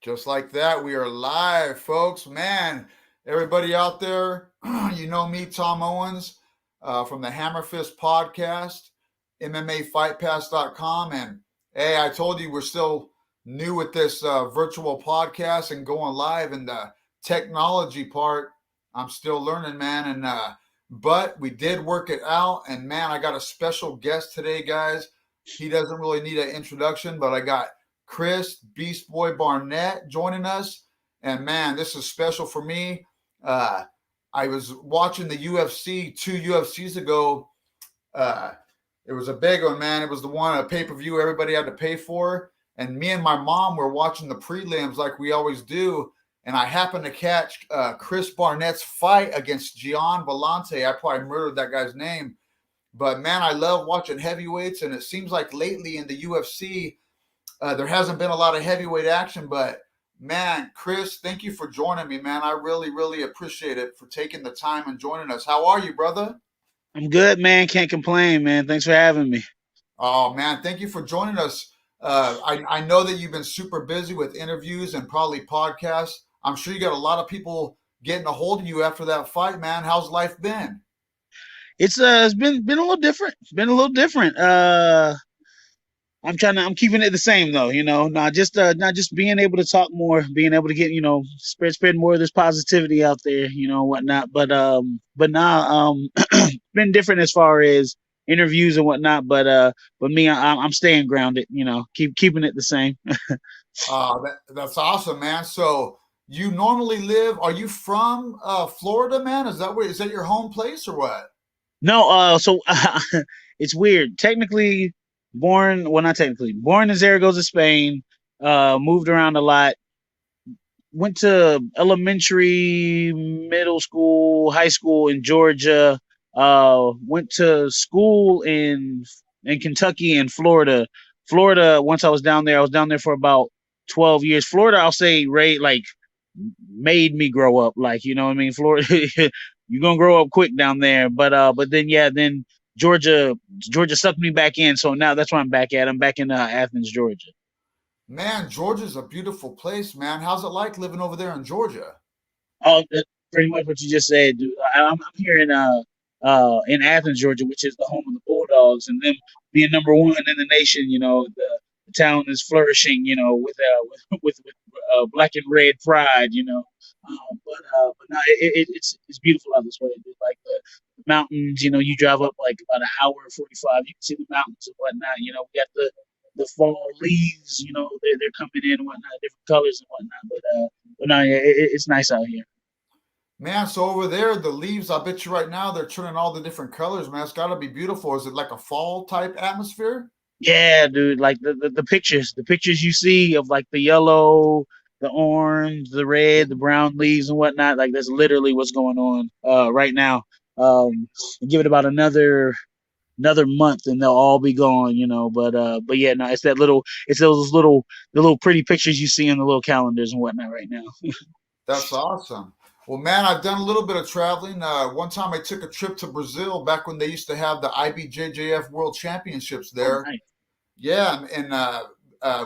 Just like that, we are live, folks. Man, everybody out there, you know me, Tom Owens, from the HAMMERFIST podcast, MMAFightpass.com. And hey, I told you we're still new with this virtual podcast and going live in the technology part. I'm still learning, man. But we did work it out. And man, I got a special guest today, guys. He doesn't really need an introduction, but I got Chris Beast Boy Barnett joining us. And man, this is special for me. I was watching the UFC 2 UFCs ago. It was a big one, man. It was the one, a pay-per-view everybody had to pay for. And me and my mom were watching the prelims like we always do. And I happened to catch Chris Barnett's fight against Gian Vellante. I probably murdered that guy's name. But man, I love watching heavyweights. And it seems like lately in the UFC, there hasn't been a lot of heavyweight action, but man, Chris, thank you for joining me, man. I really, really appreciate it for taking the time and joining us. How are you, brother? I'm good, man. Can't complain, man. Thanks for having me. Oh, man, thank you for joining us. I know that you've been super busy with interviews and probably podcasts. I'm sure you got a lot of people getting a hold of you after that fight, man. How's life been? It's been a little different. It's been a little different. I'm keeping it the same though, not just being able to talk more, being able to get, spread more of this positivity out there, whatnot. But now, been different as far as interviews and whatnot. But me, I'm staying grounded, keeping it the same. That's awesome, man. So you normally live, are you from Florida, man? Is that your home place or what? No, so it's weird. Not technically, born in Zaragoza, Spain. Moved around a lot. Went to elementary, middle school, high school in Georgia. Went to school in Kentucky and Florida. Florida. Once I was down there for about 12 years. Florida, I'll say, like made me grow up. Like, you know what I mean? Florida, you're gonna grow up quick down there. But then yeah, then Georgia sucked me back in. So now that's where I'm back at. I'm back in Athens, Georgia. Man, Georgia's a beautiful place, man. How's it like living over there in Georgia? Oh, that's pretty much what you just said, dude. I'm here in Athens, Georgia, which is the home of the Bulldogs, and them being number one in the nation. The town is flourishing. With black and red pride. But no, it's beautiful out this way. Dude. Like the mountains. You drive up like about an hour and 45. You can see the mountains and whatnot. We got the fall leaves. They're coming in and whatnot, different colors and whatnot. But no, yeah, it's nice out here. Man, so over there, the leaves, I bet you right now they're turning all the different colors, man. It's got to be beautiful. Is it like a fall type atmosphere? Yeah, dude. Like the pictures you see of like the yellow, the orange, the red, the brown leaves and whatnot. Like that's literally what's going on right now. Give it about another month and they'll all be gone. But yeah, no, it's the little pretty pictures you see in the little calendars and whatnot right now. That's awesome. Well, man, I've done a little bit of traveling. One time I took a trip to Brazil back when they used to have the IBJJF World Championships Oh, there. nice. Yeah, and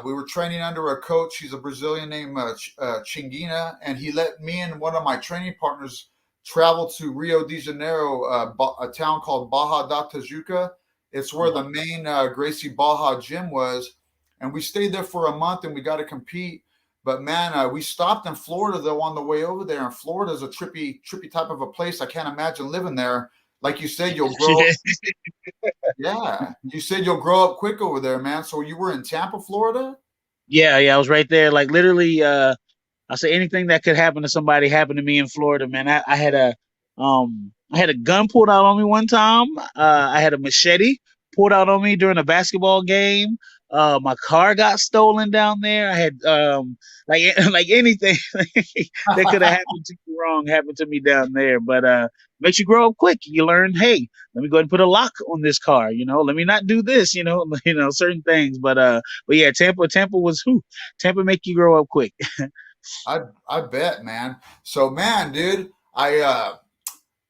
we were training under a coach. He's a Brazilian named Chinguina, and he let me and one of my training partners travel to Rio de Janeiro, a town called Barra da Tijuca. It's where the main Gracie Barra gym was, and we stayed there for a month, and we got to compete. But man, we stopped in Florida though on the way over there, and Florida is a trippy type of a place. I can't imagine living there. Like you said, you'll grow. Yeah, you said you'll grow up quick over there, man. So you were in Tampa, Florida? Yeah, I was right there. Like literally, I say anything that could happen to somebody happened to me in Florida, man. I had a gun pulled out on me one time. I had a machete pulled out on me during a basketball game. My car got stolen down there. I had like like anything that could have happened to you wrong happened to me down there. But makes you grow up quick. You learn, hey, let me go ahead and put a lock on this car. Let me not do this. Certain things. But yeah, Tampa was who. Tampa make you grow up quick. I bet, man. So, man, dude, I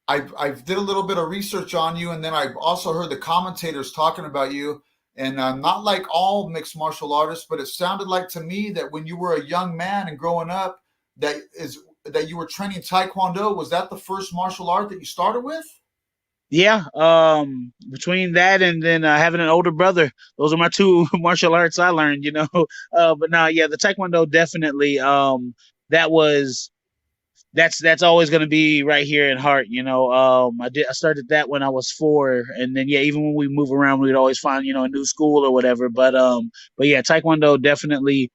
did a little bit of research on you, and then I also heard the commentators talking about you. And not like all mixed martial artists, but it sounded like to me that when you were a young man and growing up, that you were training Taekwondo. Was that the first martial art that you started with? Yeah, between that and then having an older brother, those are my two martial arts I learned. But now, yeah, the Taekwondo definitely. That was that's always going to be right here in heart. I started that when I was 4, and then yeah, even when we move around, we'd always find a new school or whatever. But yeah, Taekwondo definitely.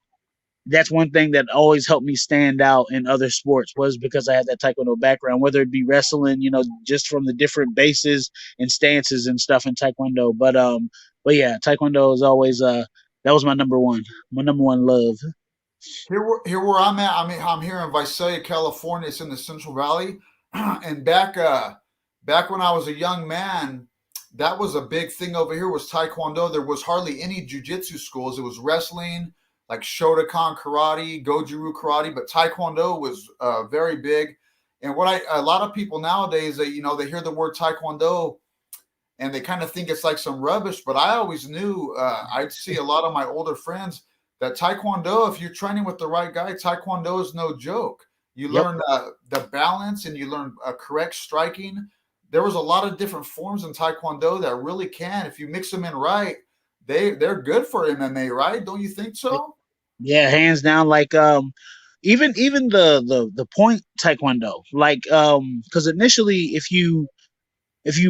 That's one thing that always helped me stand out in other sports was because I had that Taekwondo background, whether it be wrestling, just from the different bases and stances and stuff in Taekwondo. But yeah, Taekwondo is always that was my number one love. Here where I'm at, I'm here in Visalia, California. It's in the Central Valley, and back when I was a young man, that was a big thing over here. Was Taekwondo? There was hardly any jujitsu schools. It was wrestling, like Shotokan karate, Goju karate, but Taekwondo was very big. And a lot of people nowadays, they hear the word Taekwondo and they kind of think it's like some rubbish. But I always knew, I'd see a lot of my older friends that Taekwondo, if you're training with the right guy, Taekwondo is no joke. You Yep. learn the balance and you learn correct striking. There was a lot of different forms in Taekwondo that really can, if you mix them in right, they're good for MMA, right? Don't you think so? Yeah, hands down. Like even the point Taekwondo, like because initially if you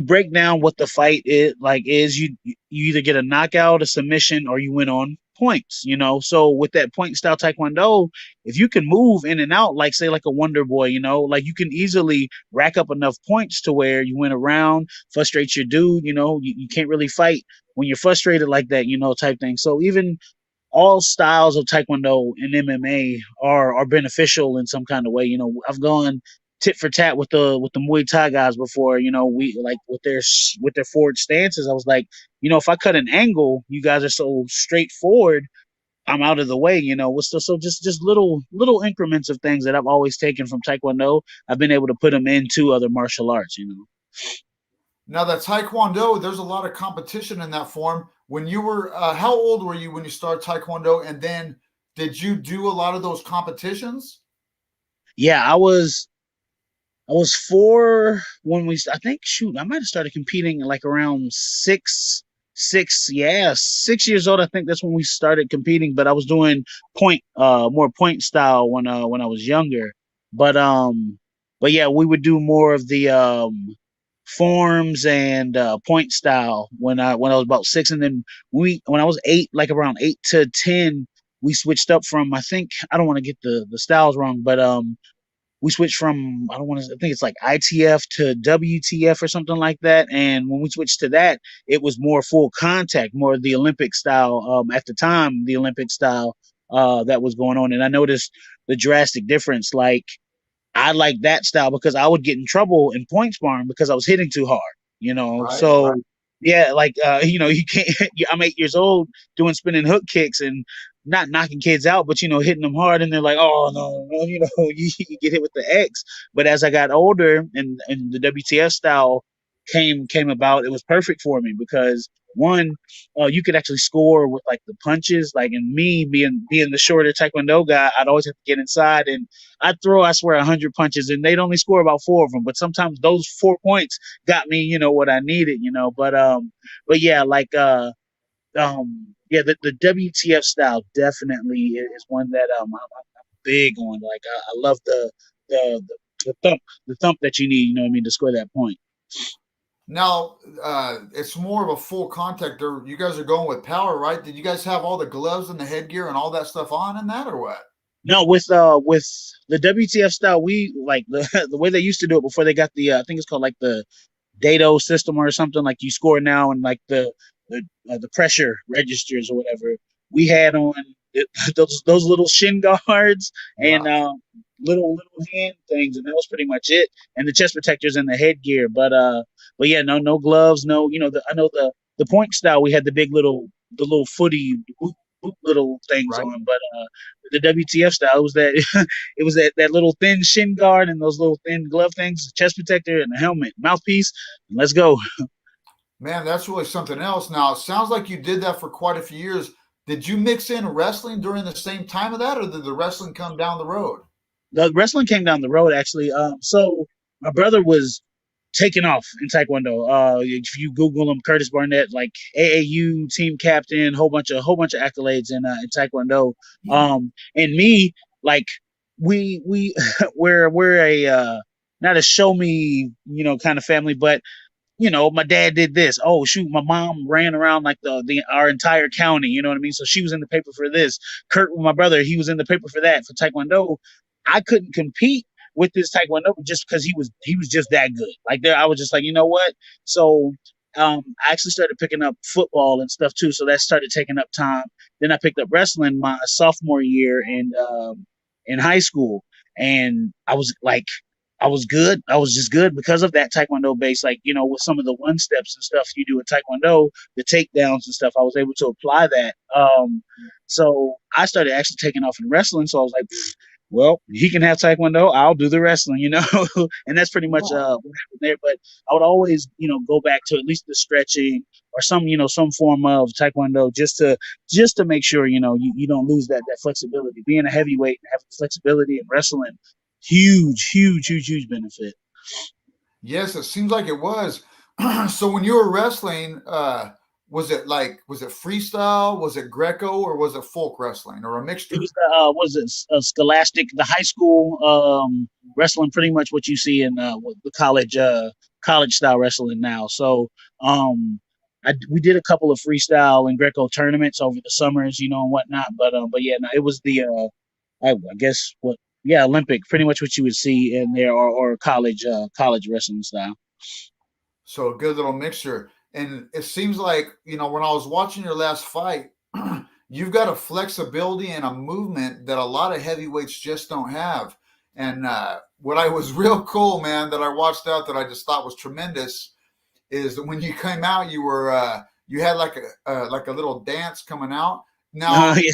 break down what the fight is, you either get a knockout, a submission, or you win on points. So with that point style Taekwondo, if you can move in and out, like say like a Wonder Boy, like you can easily rack up enough points to where you win a round, frustrate your dude. You can't really fight when you're frustrated like that, type thing. So even all styles of taekwondo and MMA are beneficial in some kind of way. I've gone tit for tat with the Muay Thai guys before. We like with their forward stances. I was like, if I cut an angle, you guys are so straightforward. I'm out of the way. So just little increments of things that I've always taken from taekwondo. I've been able to put them into other martial arts. Now that Taekwondo, there's a lot of competition in that form. When you were, how old were you when you started Taekwondo? And then did you do a lot of those competitions? Yeah, I was 4 when we. I think shoot, I might have started competing like around 6, yeah, 6 years old. I think that's when we started competing. But I was doing more point style when I was younger. But um, but yeah, we would do more of the forms and point style when I was about 6, and then when I was 8, like around 8 to 10, we switched up from I think I don't want to get the styles wrong, but we switched from I don't want to I think it's like ITF to WTF or something like that. And when we switched to that, it was more full contact, more of the Olympic style. At the time, the Olympic style that was going on, and I noticed the drastic difference. Like I like that style because I would get in trouble in point sparring because I was hitting too hard. Right. So yeah, like you can't. I'm 8 years old doing spinning hook kicks and not knocking kids out, but hitting them hard, and they're like, "Oh no, no," you get hit with the X. But as I got older and the WTF style came about, it was perfect for me because one, you could actually score with like the punches. Like in me being the shorter Taekwondo guy, I'd always have to get inside and I'd throw, I swear, 100 punches, and they'd only score about 4 of them. But sometimes those 4 points got me, what I needed. But yeah, like yeah, the WTF style definitely is one that I'm big on. Like I love the the thump that you need. You know what I mean to score that point. Now, it's more of a full contact. You guys are going with power, right? Did you guys have all the gloves and the headgear and all that stuff on in that, or what? No, with the WTF style, we like the way they used to do it before they got the I think it's called like the dado system or something. Like you score now and like the pressure registers or whatever. We had on those little shin guards and Yeah. little hand things, and that was pretty much it. And the chest protectors and the headgear. But yeah, no gloves, no. I know the point style. We had the little footy boot little things Right. on, but the WTF style was that it was that little thin shin guard and those little thin glove things, chest protector and a helmet, mouthpiece. And let's go. Man, that's really something else. Now, it sounds like you did that for quite a few years. Did you mix in wrestling during the same time of that, or did the wrestling come down the road? The wrestling came down the road actually. So my brother was taking off in Taekwondo. If you Google him, Curtis Barnett, like AAU team captain, whole bunch of accolades in Taekwondo. And me, like we we're a not a show me kind of family, but my dad did this. Oh shoot, my mom ran around like the our entire county. You know what I mean? So she was in the paper for this. Kurt, my brother, he was in the paper for that for Taekwondo. I couldn't compete with this Taekwondo just because he was just that good. Like there, I was just like, you know what? So I actually started picking up football and stuff too. So that started taking up time. Then I picked up wrestling my sophomore year in high school, and I was good. I was just good because of that Taekwondo base. Like, with some of the one steps and stuff you do in Taekwondo, the takedowns and stuff, I was able to apply that. So I started actually taking off in wrestling. So I was like, well, he can have Taekwondo. I'll do the wrestling. And that's pretty much Oh, what happened there. But I would always, go back to at least the stretching or some form of Taekwondo just to make sure, you don't lose that flexibility. Being a heavyweight and having flexibility in wrestling, huge, huge, huge, huge benefit. yes, it seems like it was. So when you were wrestling, was it freestyle? Was it Greco, or was it folk wrestling, or a It mixture? was was it Scholastic, the high school wrestling, pretty much what you see in the college style wrestling now. So um, we did a couple of freestyle and Greco tournaments over the summers, and whatnot. But yeah, no, it was the I guess what yeah Olympic, pretty much what you would see in there, or college wrestling style. So a good little mixture. And it seems like, when I was watching your last fight, you've got a flexibility and a movement that a lot of heavyweights just don't have. And what I was real cool, man, that I watched out that I just thought was tremendous is that when you came out, you had like a little dance coming out. Now, Yeah.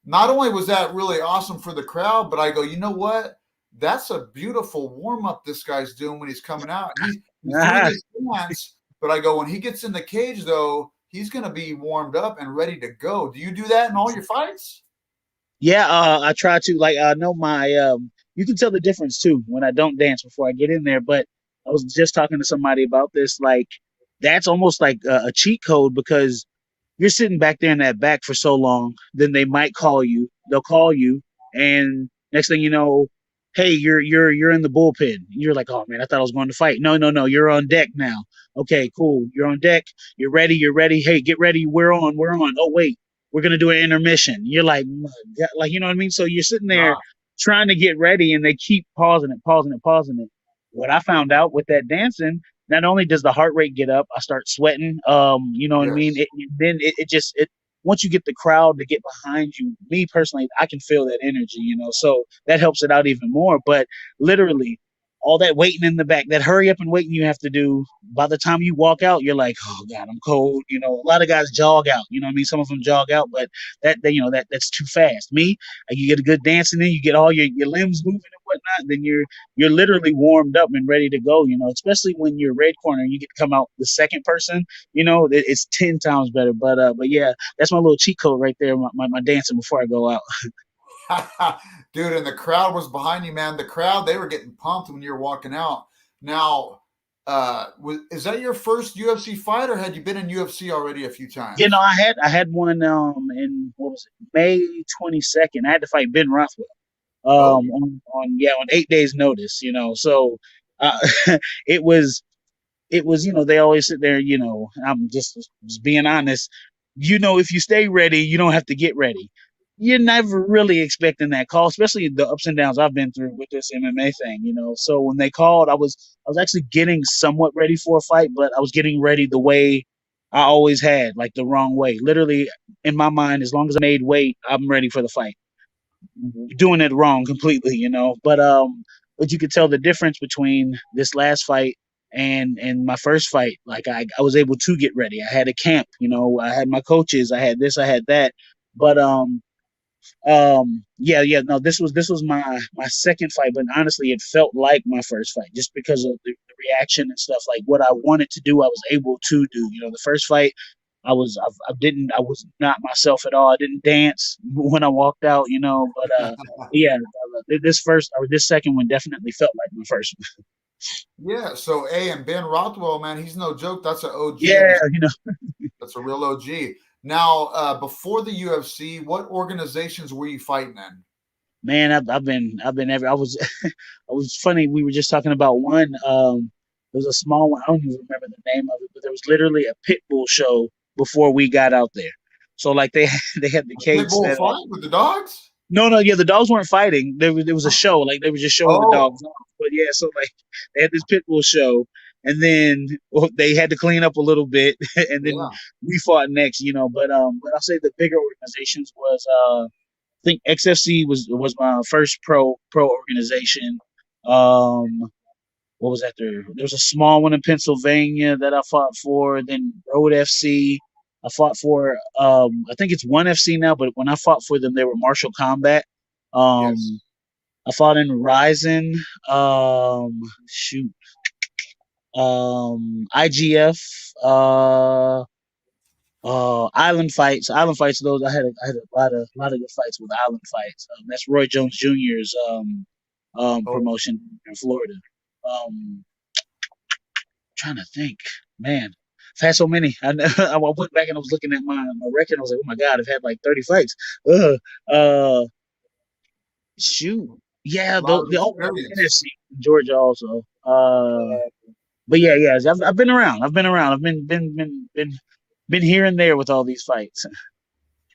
not only was that really awesome for the crowd, but I go, you know what? That's a beautiful warm up this guy's doing when he's coming out. He's doing this dance, but I go, when he gets in the cage though, he's going to be warmed up and ready to go. Do you do that in all your fights? Yeah, I try to, like, I know my you can tell the difference too when I don't dance before I get in there. But I was just talking to somebody about this. Like, that's almost like a cheat code, because you're sitting back there in that back for so long, then they might call you. They'll call you, and next thing you know, hey, you're in the bullpen. You're like, oh man, I thought I was going to fight. No, no, no, you're on deck now. Okay, cool. You're on deck. You're ready. You're ready. Hey, get ready. We're on. We're on. Oh wait, we're gonna do an intermission. You're like, like, you know what I mean? So you're sitting there Ah, trying to get ready, and they keep pausing it, pausing it, pausing it. What I found out with that dancing, not only does the heart rate get up, I start sweating. You know what I mean? yes. Then it just it once you get the crowd to get behind you, me personally, I can feel that energy. So that helps it out even more. But literally, all that waiting in the back, that hurry up and waiting you have to do, by the time you walk out, you're like, oh God, I'm cold. A lot of guys jog out. You know what I mean? Some of them jog out, but that's too fast. Me, you get a good dancing in, you get all your limbs moving and whatnot, then you're literally warmed up and ready to go. Especially when you're red corner and you get to come out the second person. It's 10 times better. But yeah, that's my little cheat code right there. My dancing before I go out. Dude, and the crowd was behind you, man. The crowd, they were getting pumped when you were walking out. Now, is that your first UFC fight, or had you been in UFC already a few times? I had one in, what was it, May 22nd. I had to fight Ben Rothwell Oh, on 8 days notice. So uh, it was they always sit there. I'm just being honest. If you stay ready, you don't have to get ready. You're never really expecting that call, especially the ups and downs I've been through with this MMA thing. So when they called, I was actually getting somewhat ready for a fight, but I was getting ready the way I always had, like the wrong way. Literally, in my mind, as long as I made weight, I'm ready for the fight. Doing it wrong completely. But you could tell the difference between this last fight and my first fight. Like, I was able to get ready. I had a camp. I had my coaches. I had this. I had that. But Yeah, no, this was my second fight, but honestly, it felt like my first fight just because of the reaction and stuff. Like what I wanted to do, I was able to do. You know, the first fight, I was not myself at all. I didn't dance when I walked out. You know, but yeah, this first or this second one definitely felt like my first one. Yeah. So, hey, and Ben Rothwell, man, he's no joke. That's an OG in Yeah, the. you know, That's a real OG. Now, before the UFC, what organizations were you fighting in? man, I've been every. I was I was funny. We were just talking about one. It was a small one. I don't even remember the name of it, but there was literally a pit bull show before we got out there. So like they they had the A cage pit bull set up. fight with the dogs? No, yeah, the dogs weren't fighting. There was a show. Like they were just showing the Oh, dogs off. But yeah, so like they had this pit bull show, and then they had to clean up a little bit, and then yeah. we fought next. You know, but I'll say the bigger organizations was I think XFC was my first pro organization. Um, what was that? There was a small one in Pennsylvania that I fought for. Then Road FC. I fought for. I think it's One FC now, but when I fought for them, they were Martial Combat. Yes. Um, I fought in Ryzen. Shoot. IGF. Island fights. Island fights. Those I had a lot of good fights with Island fights. That's Roy Jones Jr.'s Oh, promotion in Florida. Trying to think, man. I've had so many. I went back and I was looking at my record. And I was like, oh my god, I've had like 30 fights. Uh, uh shoot, yeah, a lot of the experience. NFC Georgia also. But yeah, I've been around. I've been around. I've been here and there with all these fights.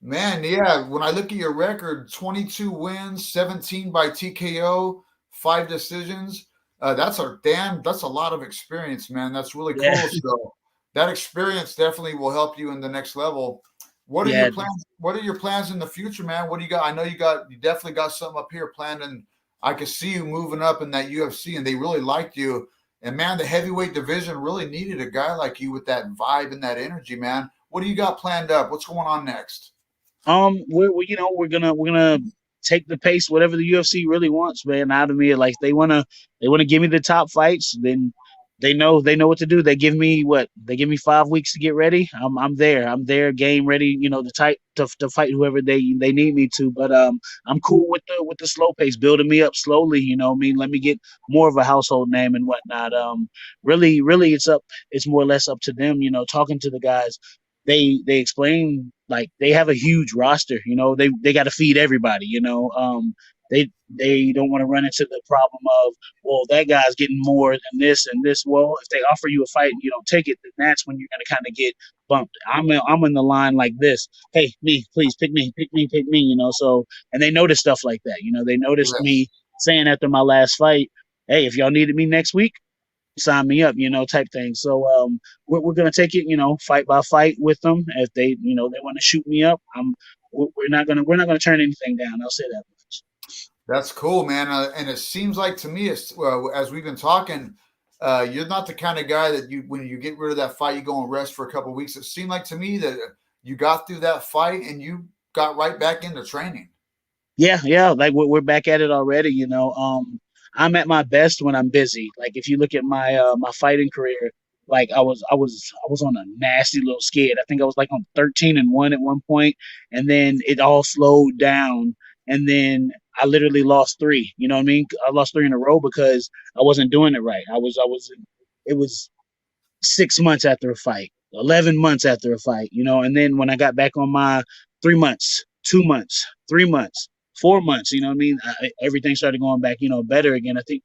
Man, yeah, when I look at your record, 22 wins, 17 by TKO, 5 decisions. That's a lot of experience, man. That's really Yeah, cool. So that experience definitely will help you in the next level. What are your yeah. plans? What are your plans in the future, man? What do you got? I know you definitely got something up here planned, and I could see you moving up in that UFC, and they really liked you. And man, the heavyweight division really needed a guy like you with that vibe and that energy, man. What do you got planned up? What's going on next? We're you know we're gonna take the pace whatever the UFC really wants, man, out of me. Like they wanna give me the top fights, then they know what to do. They give me 5 weeks to get ready. I'm there, game ready. You know, the type to fight whoever they need me to. But I'm cool with the slow pace, building me up slowly. You know, what I mean, let me get more of a household name and whatnot. Really, it's more or less up to them. You know, talking to the guys, they explain like they have a huge roster. You know, they got to feed everybody. You know, they don't want to run into the problem of, well, that guy's getting more than this and this. Well, if they offer you a fight and you don't take it, then that's when you're going to kind of get bumped. I'm in the line like this. Hey, me, please pick me, pick me, pick me. You know, so and they notice stuff like that. You know, they noticed Yes. me saying after my last fight, hey, if y'all needed me next week, sign me up, you know, type thing. So we're gonna take it, you know, fight by fight with them. If they, you know, they want to shoot me up, we're not gonna turn anything down. I'll say that much. That's cool, man. And it seems like to me, as we've been talking, you're not the kind of guy that when you get rid of that fight, you go and rest for a couple of weeks. It seemed like to me that you got through that fight and you got right back into training. Yeah, like we're back at it already. You know, I'm at my best when I'm busy. Like if you look at my fighting career, like I was on a nasty little skid. I think I was like on 13-1 at one point, and then it all slowed down, and then I literally lost three. You know what I mean? I lost three in a row because I wasn't doing it right. It was 6 months after a fight, 11 months after a fight, you know. And then when I got back on my 3 months, 2 months, 3 months, 4 months, you know what I mean? Everything started going back, you know, better again. I think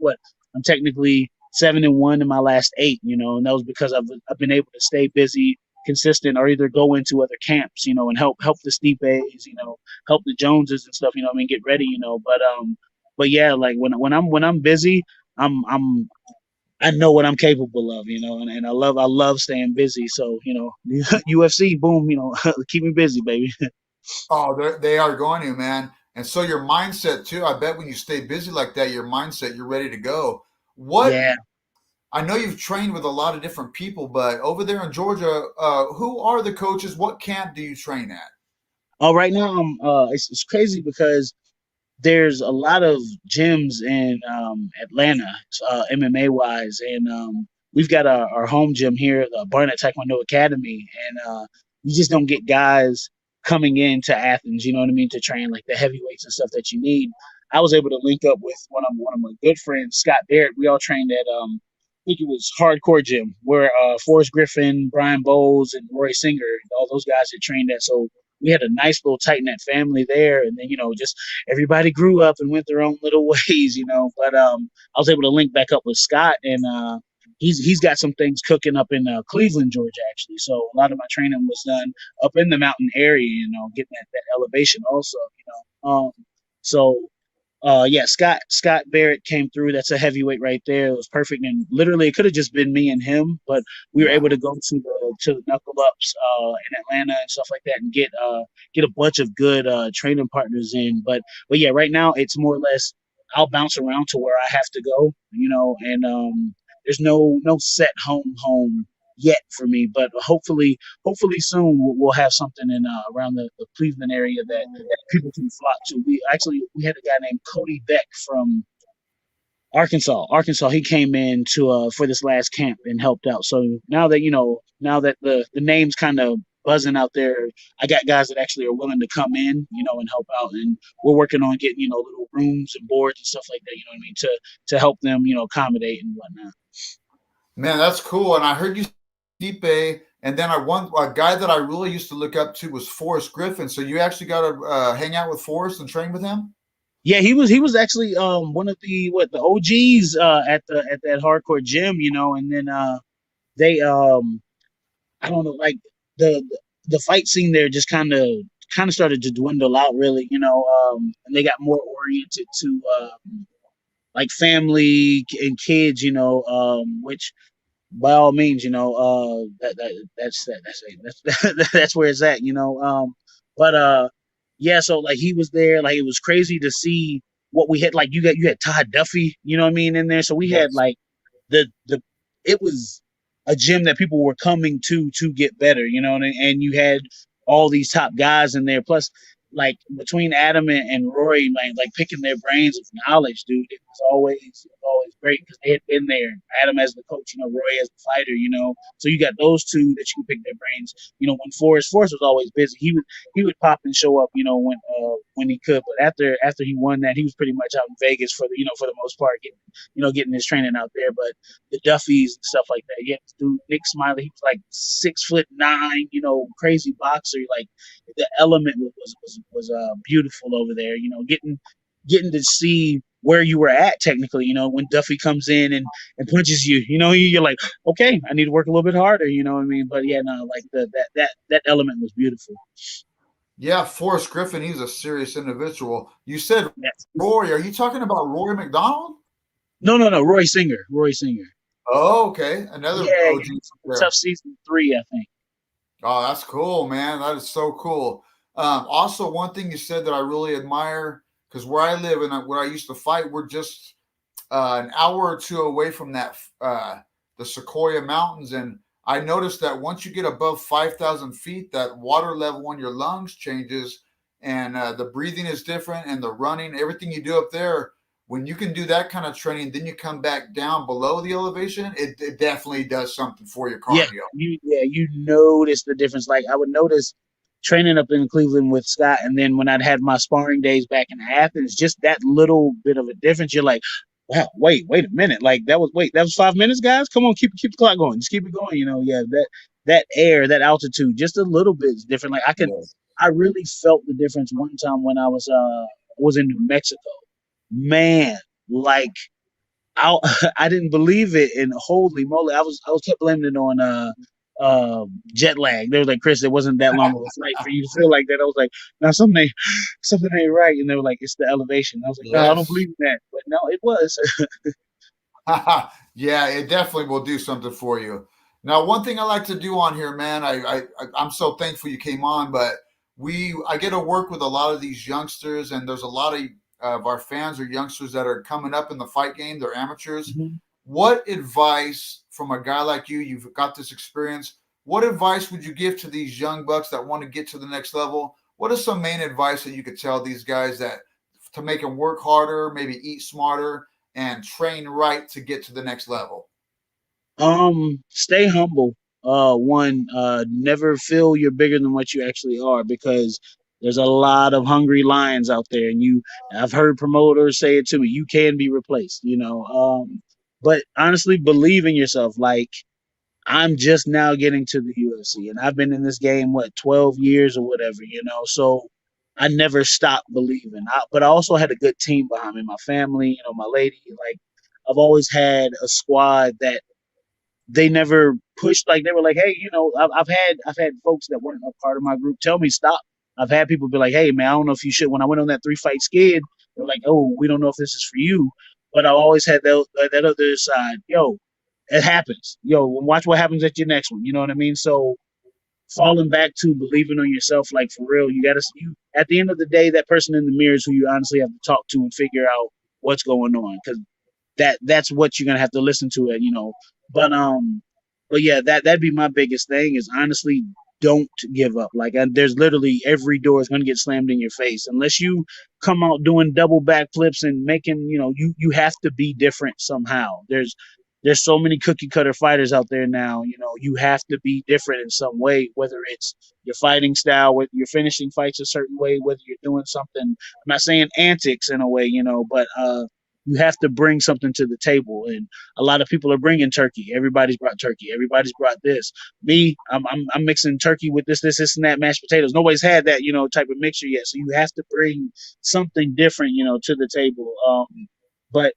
I'm technically 7-1 in my last eight, you know, and that was because I've been able to stay busy, consistent, or either go into other camps, you know, and help the Stipe's, you know, help the Joneses and stuff, you know what I mean, get ready, you know. But yeah, like when I'm busy, I'm I know what I'm capable of, you know, and I love staying busy. So, you know, UFC, boom, you know, keep me busy, baby. Oh, they are going to, man. And so your mindset too. I bet when you stay busy like that, your mindset, you're ready to go. What Yeah. I know you've trained with a lot of different people, but over there in Georgia, who are the coaches? What camp do you train at? Oh, right now it's crazy because there's a lot of gyms in Atlanta, MMA wise, and we've got our home gym here, the Barnett Taekwondo Academy, and you just don't get guys coming into Athens, you know what I mean, to train like the heavyweights and stuff that you need. I was able to link up with one of my good friends, Scott Barrett. We all trained at I think it was Hardcore Gym, where Forrest Griffin, Brian Bowles, and Roy Singer, all those guys had trained at. So we had a nice little tight knit family there, and then just everybody grew up and went their own little ways. But I was able to link back up with Scott, and he's got some things cooking up in Cleveland, Georgia, actually. So a lot of my training was done up in the mountain area, getting that elevation also. So yeah, Scott Barrett came through. That's a heavyweight right there. It was perfect, and literally it could have just been me and him, but we were Yeah. able to go to the knuckle ups in Atlanta and stuff like that, and get a bunch of good training partners in. But yeah, right now it's more or less I'll bounce around to where I have to go, and there's no set home yet for me, but hopefully soon we'll have something in around the Cleveland area that people can flock to. We had a guy named Cody Beck from Arkansas. He came in to for this last camp and helped out. So now that the name's kind of buzzing out there, I got guys that actually are willing to come in, and help out. And we're working on getting little rooms and boards and stuff like that. You know what I mean, to help them accommodate and whatnot. Man, that's cool. And I heard you Stipe, and then a guy that I really used to look up to was Forrest Griffin. So you actually got to hang out with Forrest and train with him? Yeah, he was actually one of the OGs at that hardcore gym, and then they I don't know, like the the fight scene there just kind of started to dwindle out really, and they got more oriented to like family and kids, which by all means, that's where it's at, but yeah, so like he was there, like it was crazy to see what we had. Like you had Todd Duffy, you know what I mean, in there. So we had Yes. like the it was a gym that people were coming to get better, and you had all these top guys in there. Plus, like between Adam and Roy, like picking their brains of knowledge, dude, it was always great because they had been there. Adam as the coach, Roy as the fighter, So you got those two that you can pick their brains. When Forrest was always busy, he would pop and show up, when he could. But after he won that, he was pretty much out in Vegas for the most part, getting his training out there. But the Duffys and stuff like that. Yeah, this dude Nick Smiley, he was like 6'9", crazy boxer. Like the element was beautiful over there. Getting to see where you were at technically. When Duffy comes in and punches you, you're like, okay, I need to work a little bit harder. You know what I mean? But yeah, no, like that element was beautiful. Yeah, Forrest Griffin, he's a serious individual. You said Yes. Roy. Are you talking about Roy McDonald? No, Roy Singer. Roy Singer. Oh, okay. Another Yeah, OG Tough there. Season 3, I think. Oh, that's cool, man. That is so cool. Also, one thing you said that I really admire, because where I live and where I used to fight, we're just an hour or two away from the Sequoia Mountains, and I noticed that once you get above 5,000 feet, that water level in your lungs changes, and the breathing is different, and the running, everything you do up there. When you can do that kind of training, then you come back down below the elevation, it definitely does something for your Yeah, cardio. you notice the difference. Like I would notice training up in Cleveland with Scott, and then when I'd had my sparring days back in Athens, just that little bit of a difference. You're like, wow, wait a minute, like that was 5 minutes, guys. Come on, keep the clock going, just keep it going. Yeah, that air, that altitude, just a little bit is different. Like Yes. I really felt the difference one time when I was in New Mexico, man, like I I didn't believe it, and holy moly, I was kept blaming it on jet lag. They were like, Chris, it wasn't that long of a flight for you to feel like that. I was like, no, something ain't right, and they were like, it's the elevation. I was like, no, I don't Yes. believe in that, but no, it was. Yeah, it definitely will do something for you. Now, one thing I like to do on here, man, I'm so thankful you came on, but I get to work with a lot of these youngsters, and there's a lot of our fans or youngsters that are coming up in the fight game. They're amateurs. Mhm. What advice from a guy like you? You've got this experience. What advice would you give to these young bucks that want to get to the next level? what is some main advice that you could tell these guys that to make them work harder, maybe eat smarter, and train right to get to the next level? Stay humble. Never feel you're bigger than what you actually are, because there's a lot of hungry lions out there, and I've heard promoters say it to me. You can be replaced, you know. But honestly, believe in yourself. Like, I'm just now getting to the UFC, and I've been in this game 12 years or whatever, you know. So I never stopped believing. But I also had a good team behind me, my family, you know, my lady. Like, I've always had a squad that they never pushed. Like, they were like, hey, you know, I've had folks that weren't a part of my group tell me stop. I've had people be like, hey man, I don't know if you should. When I went on that 3-fight skid, they're like, oh, we don't know if this is for you. But I always had that other side. Yo, it happens. Yo, watch what happens at your next one. You know what I mean? So falling back to believing on yourself, like, for real, you at the end of the day, that person in the mirror is who you honestly have to talk to and figure out what's going on, because that's what you're gonna have to listen to it, you know. But but yeah, that'd be my biggest thing, is honestly don't give up. Like, there's literally every door is gonna get slammed in your face unless you come out doing double backflips and making, you know, you have to be different somehow. There's so many cookie cutter fighters out there now. You know, you have to be different in some way, whether it's your fighting style, whether you're finishing fights a certain way, whether you're doing something. I'm not saying antics in a way, you know, but you have to bring something to the table. And a lot of people are bringing turkey. Everybody's brought turkey. Everybody's brought this. Me, I'm mixing turkey with this, and that, mashed potatoes. Nobody's had that, you know, type of mixture yet. So you have to bring something different, you know, to the table. But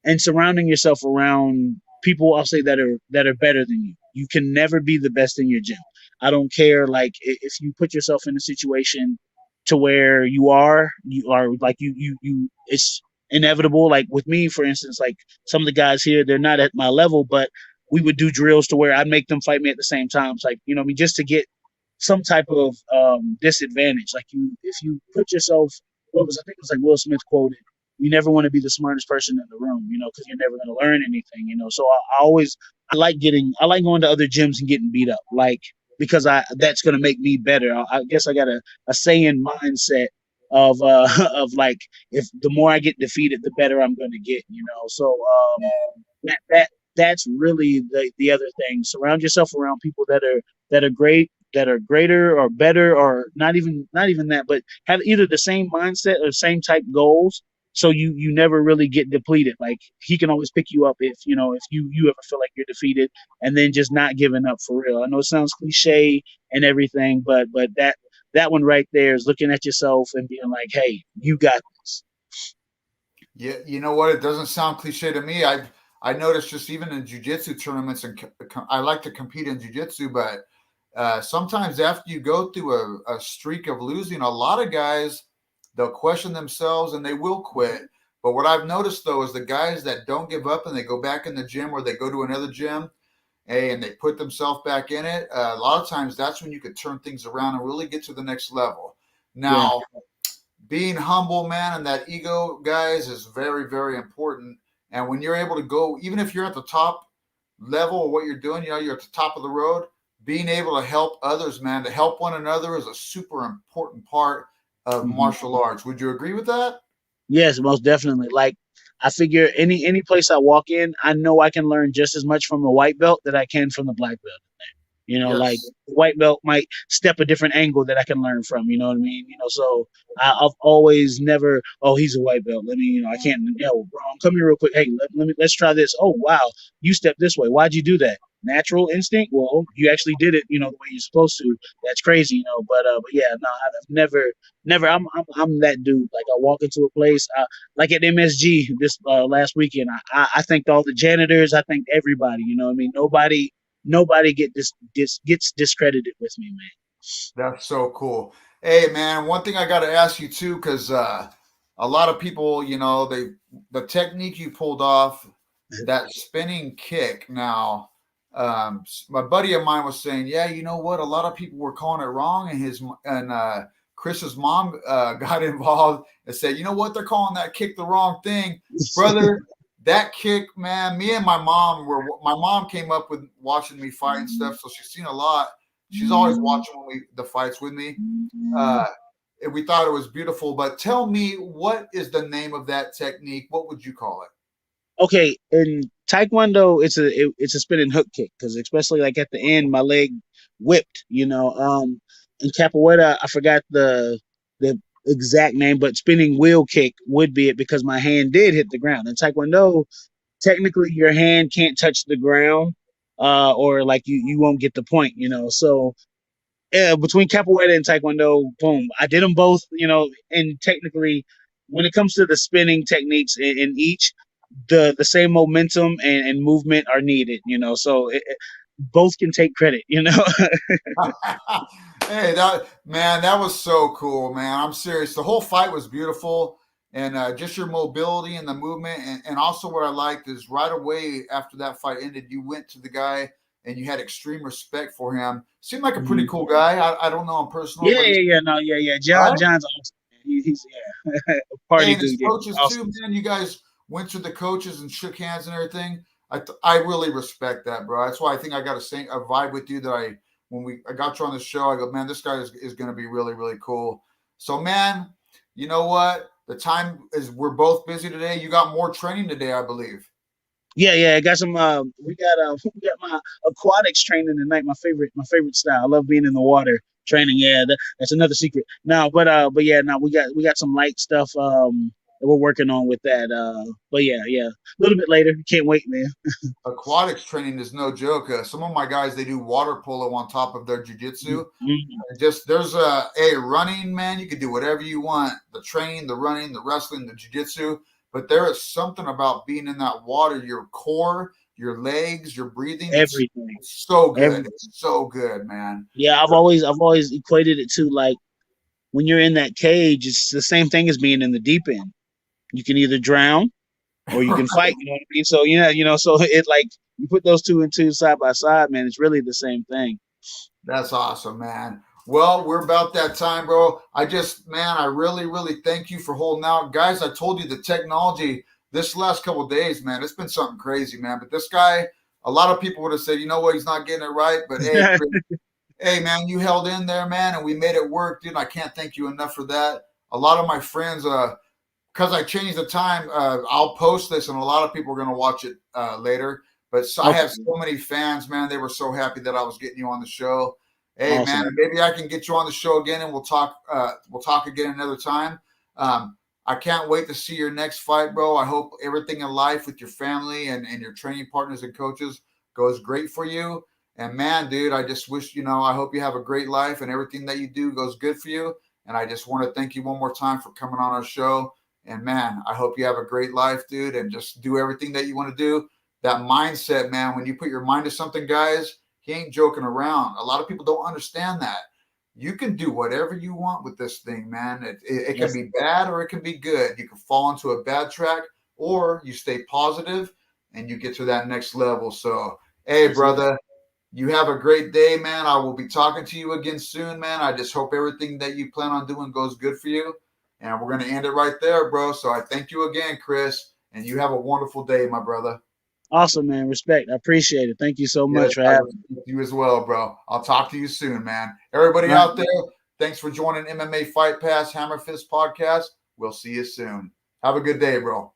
and surrounding yourself around people, I'll say, that are better than you. You can never be the best in your gym. I don't care. Like, if you put yourself in a situation to where you are like, it's inevitable. Like with me, for instance, like some of the guys here, they're not at my level, but we would do drills to where I'd make them fight me at the same time. It's like, you know what I mean, just to get some type of disadvantage. Like, if you put yourself, I think it was like Will Smith quoted, you never want to be the smartest person in the room, you know, because you're never going to learn anything, you know. So I like going to other gyms and getting beat up, like, because that's going to make me better. I guess I got a saying mindset of of like, if the more I get defeated, the better I'm going to get, you know. So that's really the other thing. Surround yourself around people that are great, that are greater or better, or not even that, but have either the same mindset or same type goals. So you never really get depleted. Like, he can always pick you up if, you know, if you ever feel like you're defeated, and then just not giving up for real. I know it sounds cliche and everything, but that one right there is looking at yourself and being like, hey, you got this. Yeah, you know what? It doesn't sound cliche to me. I noticed just even in jujitsu tournaments, and I like to compete in jujitsu, but sometimes after you go through a streak of losing, a lot of guys, they'll question themselves and they will quit. But what I've noticed though is the guys that don't give up and they go back in the gym, or they go to another gym, hey, and they put themselves back in it. A lot of times that's when you could turn things around and really get to the next level. Yeah. Now, being humble, man, and that ego, guys, is very, very important. And when you're able to go, even if you're at the top level of what you're doing, you know, you're at the top of the road, being able to help others, man, to help one another is a super important part of Mm-hmm. martial arts. Would you agree with that? Yes, most definitely. Like, I figure any place I walk in, I know I can learn just as much from a white belt that I can from the black belt. You know, like, Yes. white belt might step a different angle that I can learn from. You know what I mean? You know, so I've always never, oh, he's a white belt. Let me, you know, I can't, come here real quick. Hey, let's try this. Oh, wow, you stepped this way. Why'd you do that? Natural instinct. Well, you actually did it, you know, the way you're supposed to. That's crazy, you know. But yeah, no, I've never. I'm that dude. Like, I walk into a place, like at MSG this last weekend. I thanked all the janitors. I thanked everybody. You know what I mean? Nobody gets discredited with me, man. That's so cool. Hey, man, one thing I got to ask you too, because a lot of people, you know, the technique you pulled off, that spinning kick. Now, my buddy of mine was saying, yeah, you know what? A lot of people were calling it wrong, and Chris's mom got involved and said, you know what? They're calling that kick the wrong thing, brother. That kick, man. Me and my mom came up with watching me fight and stuff, so she's seen a lot. She's always watching the fights with me. Uh, we thought it was beautiful. But tell me, what is the name of that technique? What would you call it? Okay, in Taekwondo, it's a spinning hook kick because especially like at the end, my leg whipped. In capoeira, I forgot the exact name, but spinning wheel kick would be it because my hand did hit the ground. In Taekwondo, technically your hand can't touch the ground, or like you won't get the point. So between capoeira and taekwondo, boom, I did them both. And technically, when it comes to the spinning techniques in each, the same momentum and movement are needed. So both can take credit. Hey, that was so cool, man. I'm serious. The whole fight was beautiful, and just your mobility and the movement, and also what I liked is right away after that fight ended, you went to the guy and you had extreme respect for him. Seemed like a pretty cool guy. I don't know him personal, Yeah, but yeah, yeah, no, yeah, yeah. right. John's awesome. He's yeah, a Hey, party and his dude. Yeah, coaches awesome. too, man. You guys went to the coaches and shook hands and everything. I really respect that, bro. That's why I think I got a vibe with you that I got you on the show. I go, man, this guy is going to be really really cool. So, man, you know what? The time is we're both busy today. You got more training today, I believe. Yeah, yeah. I got some. We got my aquatics training tonight. My favorite style. I love being in the water training. Yeah, that's another secret. No, but yeah, no, we got some light stuff. That we're working on with that. But yeah, yeah, a little bit later. Can't wait, man. Aquatics training is no joke. Some of my guys they do water polo on top of their jujitsu. Mm-hmm. Just there's a running, man. You can do whatever you want. The training, the running, the wrestling, the jiu-jitsu. But there is something about being in that water, your core, your legs, your breathing. Everything, It's so good. everything. It's so good, man. Yeah, I've always equated it to like when you're in that cage. It's the same thing as being in the deep end. You can either drown or you can fight. You know what I mean? So so it like you put those two and two side by side, man. It's really the same thing. That's awesome, man. Well, we're about that time, bro. Man, I really, really thank you for holding out. Guys, I told you the technology this last couple of days, man, it's been something crazy, man. But this guy, a lot of people would have said, you know what, he's not getting it right. But hey, Chris, hey, man, you held in there, man, and we made it work, dude. I can't thank you enough for that. A lot of my friends, because I changed the time, I'll post this, and a lot of people are going to watch it later. But I Okay, have so many fans, man. They were so happy that I was getting you on the show. Hey, man, awesome. maybe I can get you on the show again, and we'll talk. We'll talk again another time. I can't wait to see your next fight, bro. I hope everything in life with your family and your training partners and coaches goes great for you. And man, dude, I just wish I hope you have a great life and everything that you do goes good for you. And I just want to thank you one more time for coming on our show. And man, I hope you have a great life, dude, and just do everything that you want to do. That mindset, man, when you put your mind to something, guys, he ain't joking around. A lot of people don't understand that. You can do whatever you want with this thing, man. It can Yes, be bad or it can be good. You can fall into a bad track or you stay positive and you get to that next level. So, hey, absolutely. brother, you have a great day, man. I will be talking to you again soon, man. I just hope everything that you plan on doing goes good for you. And we're going to end it right there, bro. So I thank you again, Chris. And you have a wonderful day, my brother. Awesome, man. Respect. I appreciate it. Thank you so Yes, much for I having me. respect you as well, bro. I'll talk to you soon, man. Everybody All right. out there, thanks for joining MMA Fight Pass Hammer Fist podcast. We'll see you soon. Have a good day, bro.